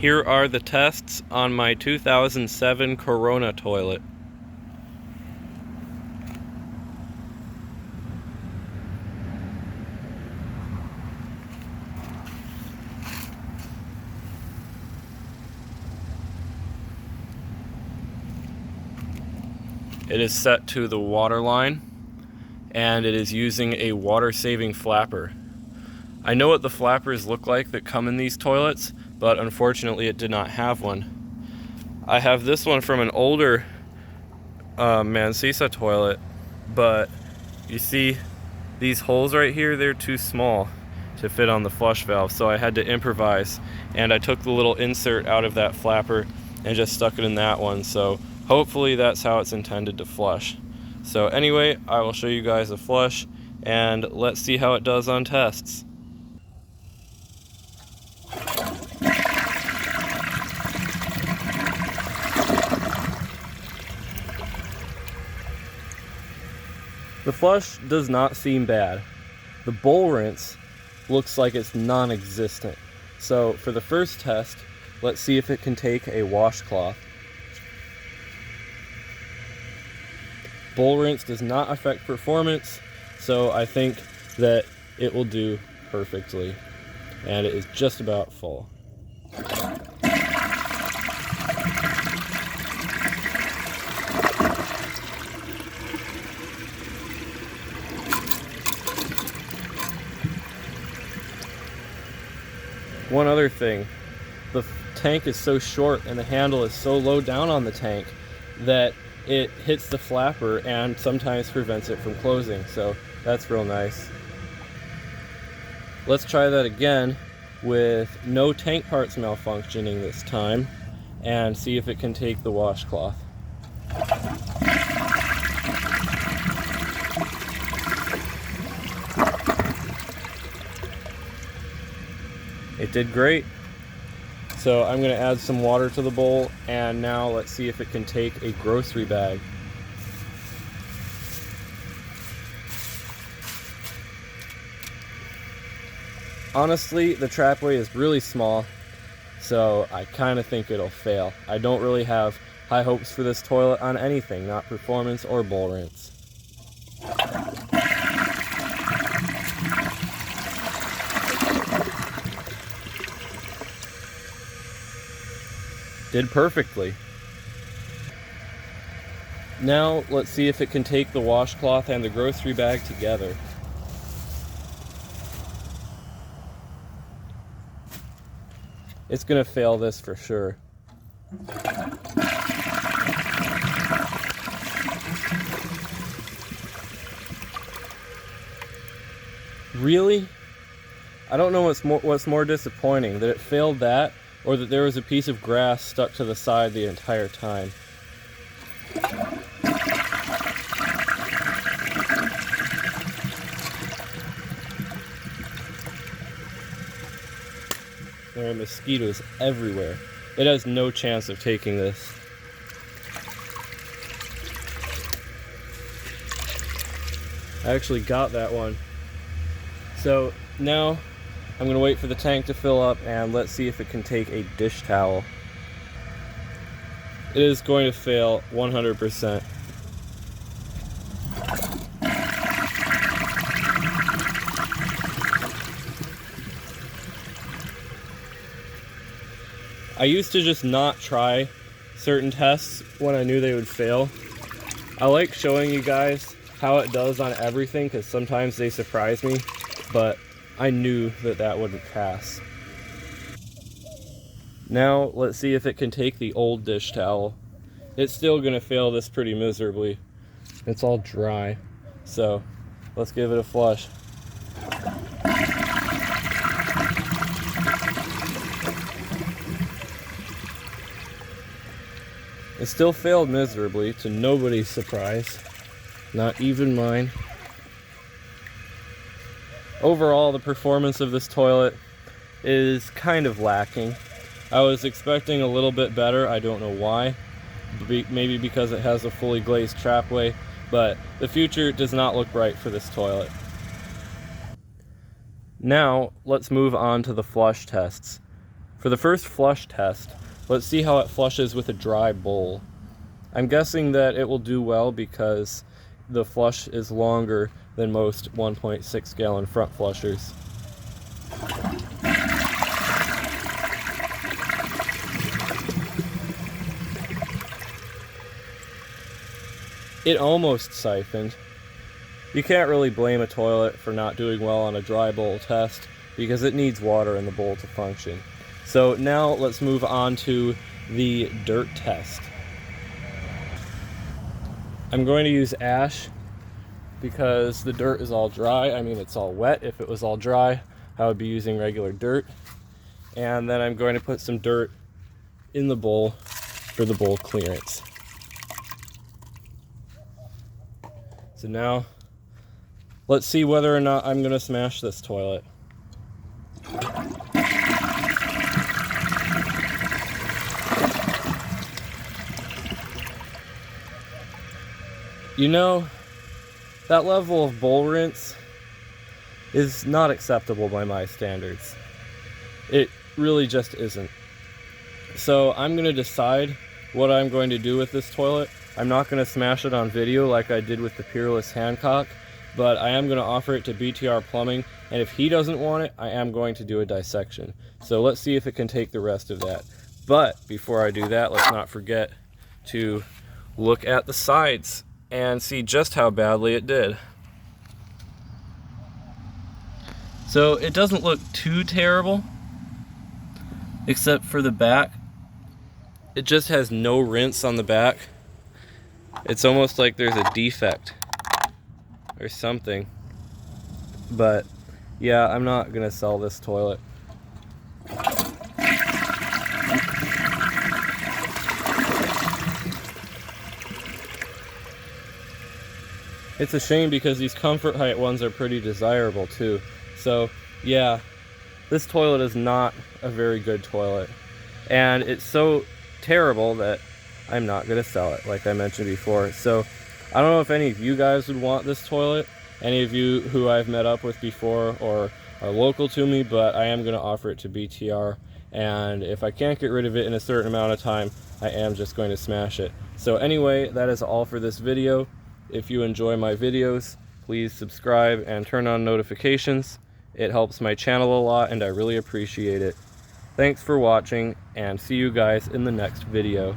Here are the tests on my 2007 Corona toilet. It is set to the water line, and it is using a water-saving flapper. I know what the flappers look like that come in these toilets, but unfortunately it did not have one. I have this one from an older Mansisa toilet, but you see these holes right here, they're too small to fit on the flush valve, so I had to improvise, and I took the little insert out of that flapper and just stuck it in that one, so hopefully that's how it's intended to flush. So anyway, I will show you guys a flush, and let's see how it does on tests. The flush does not seem bad. The bowl rinse looks like it's non-existent. So for the first test, let's see if it can take a washcloth. Bowl rinse does not affect performance, so I think that it will do perfectly. And it is just about full. One other thing, the tank is so short and the handle is so low down on the tank that it hits the flapper and sometimes prevents it from closing, so that's real nice. Let's try that again with no tank parts malfunctioning this time and see if it can take the washcloth. It did great. So I'm going to add some water to the bowl, and now let's see if it can take a grocery bag. Honestly, the trapway is really small, so I kind of think it'll fail. I don't really have high hopes for this toilet on anything, not performance or bowl rinse. Did perfectly. Now let's see if it can take the washcloth and the grocery bag together. It's gonna fail this for sure. Really? I don't know what's more disappointing, that it failed that, or that there was a piece of grass stuck to the side the entire time. There are mosquitoes everywhere. It has no chance of taking this. I actually got that one. So now I'm gonna wait for the tank to fill up, and let's see if it can take a dish towel. It is going to fail 100%. I used to just not try certain tests when I knew they would fail. I like showing you guys how it does on everything because sometimes they surprise me, but I knew that that wouldn't pass. Now let's see if it can take the old dish towel. It's still gonna fail this pretty miserably. It's all dry. So let's give it a flush. It still failed miserably, to nobody's surprise. Not even mine. Overall, the performance of this toilet is kind of lacking. I was expecting a little bit better, I don't know why. Maybe because it has a fully glazed trapway, but the future does not look bright for this toilet. Now, let's move on to the flush tests. For the first flush test, let's see how it flushes with a dry bowl. I'm guessing that it will do well because the flush is longer than most 1.6 gallon front flushers. It almost siphoned. You can't really blame a toilet for not doing well on a dry bowl test because it needs water in the bowl to function. So now let's move on to the dirt test. I'm going to use ash because the dirt is all dry. I mean, it's all wet. If it was all dry, I would be using regular dirt. And then I'm going to put some dirt in the bowl for the bowl clearance. So now, let's see whether or not I'm going to smash this toilet. You know, that level of bowl rinse is not acceptable by my standards. It really just isn't. So I'm going to decide what I'm going to do with this toilet. I'm not going to smash it on video like I did with the Peerless Hancock, but I am going to offer it to BTR Plumbing, and if he doesn't want it, I am going to do a dissection. So let's see if it can take the rest of that. But before I do that, let's not forget to look at the sides and see just how badly it did. So it doesn't look too terrible, except for the back. It just has no rinse on the back. It's almost like there's a defect or something. But yeah, I'm not gonna sell this toilet. It's a shame because these comfort height ones are pretty desirable too. So yeah, this toilet is not a very good toilet. And it's so terrible that I'm not going to sell it, like I mentioned before. So I don't know if any of you guys would want this toilet, any of you who I've met up with before or are local to me, but I am going to offer it to BTR. And if I can't get rid of it in a certain amount of time, I am just going to smash it. So anyway, that is all for this video. If you enjoy my videos, please subscribe and turn on notifications. It helps my channel a lot and I really appreciate it. Thanks for watching and see you guys in the next video.